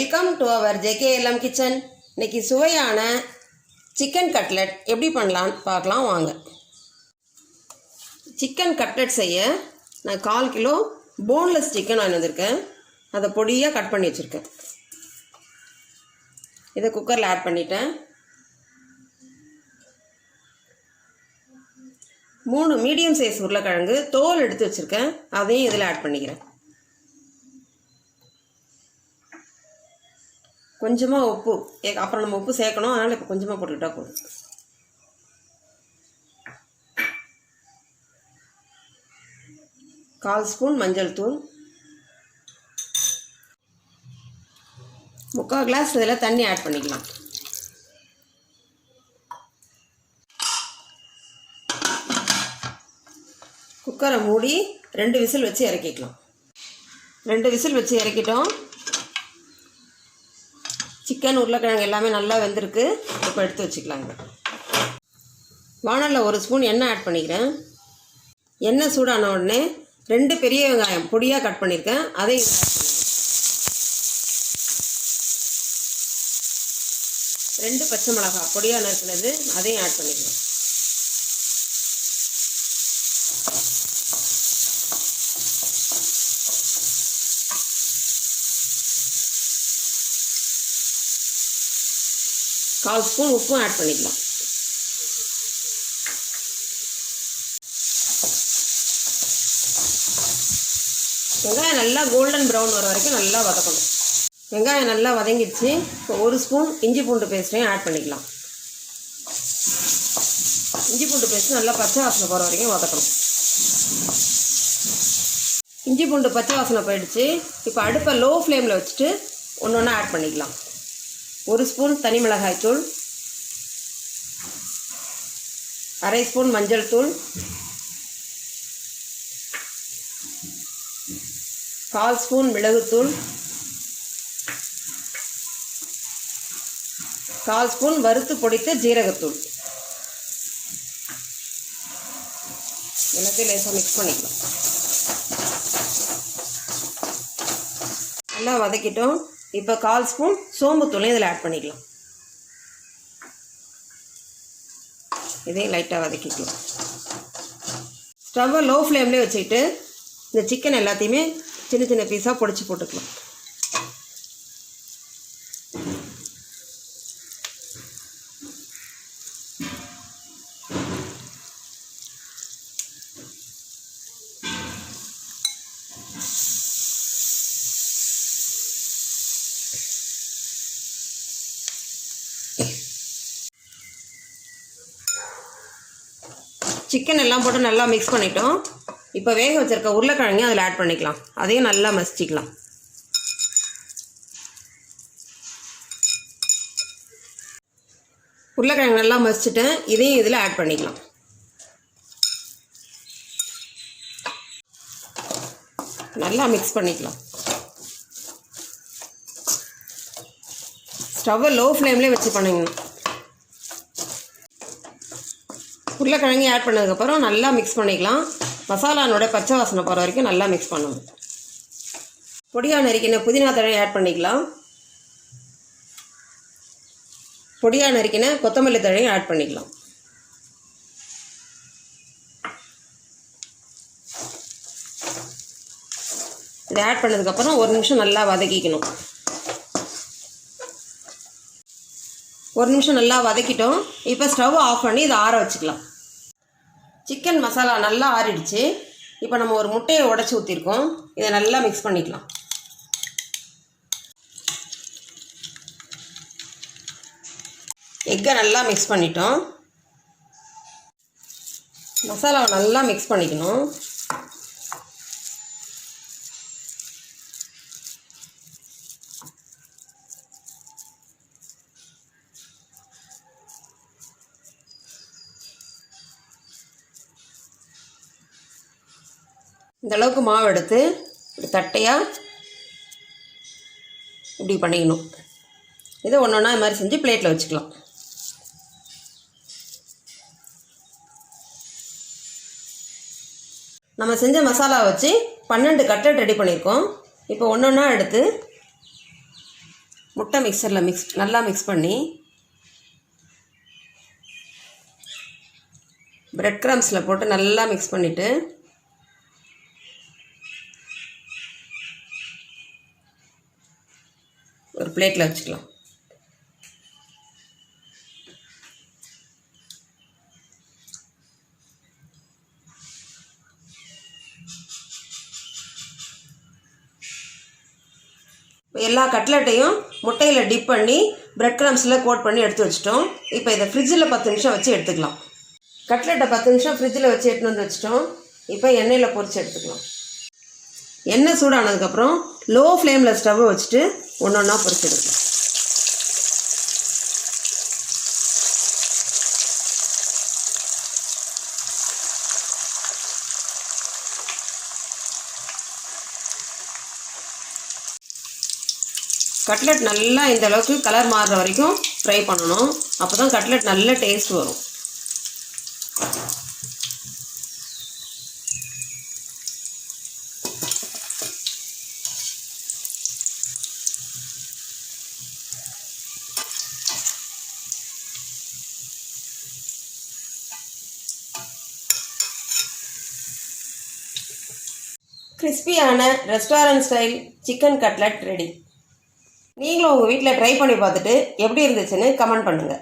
Welcome to our JKLM kitchen. இன்றைக்கி சுவையான chicken cutlet எப்படி பண்ணலான்னு பார்க்கலாம் வாங்க. சிக்கன் கட்லெட் செய்ய நான் 1/4 கிலோ போன்லெஸ் சிக்கன் வாங்கி வந்திருக்கேன். அதை பொடியாக கட் பண்ணி வச்சுருக்கேன். இதை குக்கரில் ஆட் பண்ணிட்டேன். 3 மீடியம் சைஸ் உருளைக்கிழங்கு தோல் எடுத்து வச்சுருக்கேன். அதையும் இதில் ஆட் பண்ணிக்கிறேன். கொஞ்சமாக உப்பு, அப்புறம் நம்ம உப்பு சேர்க்கணும், அதனால் இப்போ கொஞ்சமாக போட்டுக்கிட்டா போதும். கால் ஸ்பூன் மஞ்சள் தூள், 3/4 கிளாஸ் இதில் தண்ணி ஆட் பண்ணிக்கலாம். குக்கரை மூடி 2 விசில் வச்சு இறக்கிக்கலாம். 2 விசில் வச்சு இறக்கிட்டோம். சிக்கன் உருளைக்கிழங்கு எல்லாமே நல்லா வெந்திருக்கு. இப்போ எடுத்து வச்சுக்கலாங்க. வானலில் 1 ஸ்பூன் எண்ணெய் ஆட் பண்ணிக்கிறேன். எண்ணெய் சூடான உடனே 2 பெரிய வெங்காயம் பொடியாக கட் பண்ணியிருக்கேன். அதையும் ஆட் பண்ணிக்கிறேன். 2 பச்சை மிளகாய் பொடியாக நறுக்கினது அதையும் ஆட் பண்ணிக்கிறேன். கால் ஸ்பூன் உப்பும் ஆட் பண்ணிக்கலாம். வெங்காயம் நல்லா கோல்டன் ப்ரௌன் வர வரைக்கும் நல்லா வதக்கணும். வெங்காயம் நல்லா வதங்கிடுச்சு. இப்போ 1 ஸ்பூன் இஞ்சி பூண்டு பேஸ்ட்டையும் ஆட் பண்ணிக்கலாம். இஞ்சி பூண்டு பேஸ்ட் நல்லா பச்சை வாசனை போகிற வரைக்கும் வதக்கணும். இஞ்சி பூண்டு பச்சை வாசனை போயிடுச்சு. இப்போ அடுப்பை லோ ஃப்ளேமில் வச்சுட்டு ஒன்று ஒன்றா ஆட் பண்ணிக்கலாம். 1 ஸ்பூன் தனி மிளகாய் தூள், 1/2 ஸ்பூன் மஞ்சள் தூள், 1/4 ஸ்பூன் மிளகுத்தூள், 1/4 ஸ்பூன் வறுத்து பொடித்த ஜீரகத்தூள். எல்லாத்தையும் லேசாக மிக்ஸ் பண்ணிக்கலாம். நல்லா வதக்கிட்டோம். இப்போ 1/4 ஸ்பூன் சோம்புத்தூளையும் இதில் ஆட் பண்ணிக்கலாம். இதையும் லைட்டாக வதக்கிக்கலாம். ஸ்டவ்வை லோ ஃப்ளேம்லேயே வச்சுக்கிட்டு இந்த சிக்கன் எல்லாத்தையுமே சின்ன சின்ன பீஸாக பொடிச்சு போட்டுக்கலாம். சிக்கன் எல்லாம் போட்டு நல்லா மிக்ஸ் பண்ணிட்டோம். இப்போ வேக வச்சுருக்க உருளைக்கிழங்கையும் அதில் ஆட் பண்ணிக்கலாம். அதையும் நல்லா மசிச்சிக்கலாம். உருளைக்கிழங்கு நல்லா மசிச்சிட்டேன். இதையும் இதில் ஆட் பண்ணிக்கலாம். நல்லா மிக்ஸ் பண்ணிக்கலாம். ஸ்டவ்வை லோ ஃப்ளேம்லேயே வச்சு பண்ணிக்கணும். உருளைக்கிழங்கு ஆட் பண்ணதுக்கப்புறம் நல்லா மிக்ஸ் பண்ணிக்கலாம். மசாலானோட பச்சை வாசனை போகிற வரைக்கும் நல்லா மிக்ஸ் பண்ணணும். பொடியாக நறுக்கின புதினா தழை ஆட் பண்ணிக்கலாம். பொடியாக நறுக்கின கொத்தமல்லி தழையும் ஆட் பண்ணிக்கலாம். இதை ஆட் பண்ணதுக்கப்புறம் 1 நிமிஷம் நல்லா வதக்கிக்கணும். 1 நிமிஷம் நல்லா வதக்கிட்டோம். இப்போ ஸ்டவ் ஆஃப் பண்ணி இதை ஆற வச்சுக்கலாம். சிக்கன் மசாலா நல்லா ஆறிடுச்சு. இப்போ நம்ம ஒரு முட்டையை உடைச்சி ஊற்றிருக்கோம். இதை நல்லா மிக்ஸ் பண்ணிக்கலாம். எக்கை நல்லா மிக்ஸ் பண்ணிட்டோம். மசாலாவை நல்லா மிக்ஸ் பண்ணிக்கணும். இந்த அளவுக்கு மாவு எடுத்து தட்டையாக இப்படி பண்ணிக்கணும். இதை ஒன்று ஒன்றா இது மாதிரி செஞ்சு பிளேட்டில் வச்சுக்கலாம். நம்ம செஞ்ச மசாலா வச்சு 12 கட்லெட் ரெடி பண்ணியிருக்கோம். இப்போ ஒன்று ஒன்றா எடுத்து முட்டை மிக்சரில் நல்லா மிக்ஸ் பண்ணி பிரெட் க்ரம்ஸில் போட்டு நல்லா மிக்ஸ் பண்ணிவிட்டு ஒரு பிளேட்டில் வச்சுக்கலாம். எல்லா கட்லெட்டையும் முட்டையில் டிப் பண்ணி பிரெட் க்ரம்ஸில் கோட் பண்ணி எடுத்து வச்சிட்டோம். இப்போ இதை ஃப்ரிட்ஜில் 10 நிமிஷம் வச்சு எடுத்துக்கலாம். கட்லெட்டை 10 நிமிஷம் ஃப்ரிட்ஜில் வச்சு எடுத்துன்னு வந்து வச்சிட்டோம். இப்போ எண்ணெயில் பொரித்து எடுத்துக்கலாம். எண்ணெய் சூடானதுக்கப்புறம் லோ ஃப்ளேமில் ஸ்டவ்வை வச்சுட்டு ஒன்று ஒன்றா பொரிச்சு எடுக்கலாம். கட்லெட் நல்லா இந்த அளவுக்கு கலர் மாறுற வரைக்கும் ஃப்ரை பண்ணணும். அப்போ தான் கட்லெட் நல்ல டேஸ்ட் வரும். கிறிஸ்பியான restaurant style chicken cutlet ready. நீங்களும் உங்கள் வீட்டில் ட்ரை பண்ணி பார்த்துட்டு எப்படி இருந்துச்சுன்னு கமெண்ட் பண்ணுங்கள்.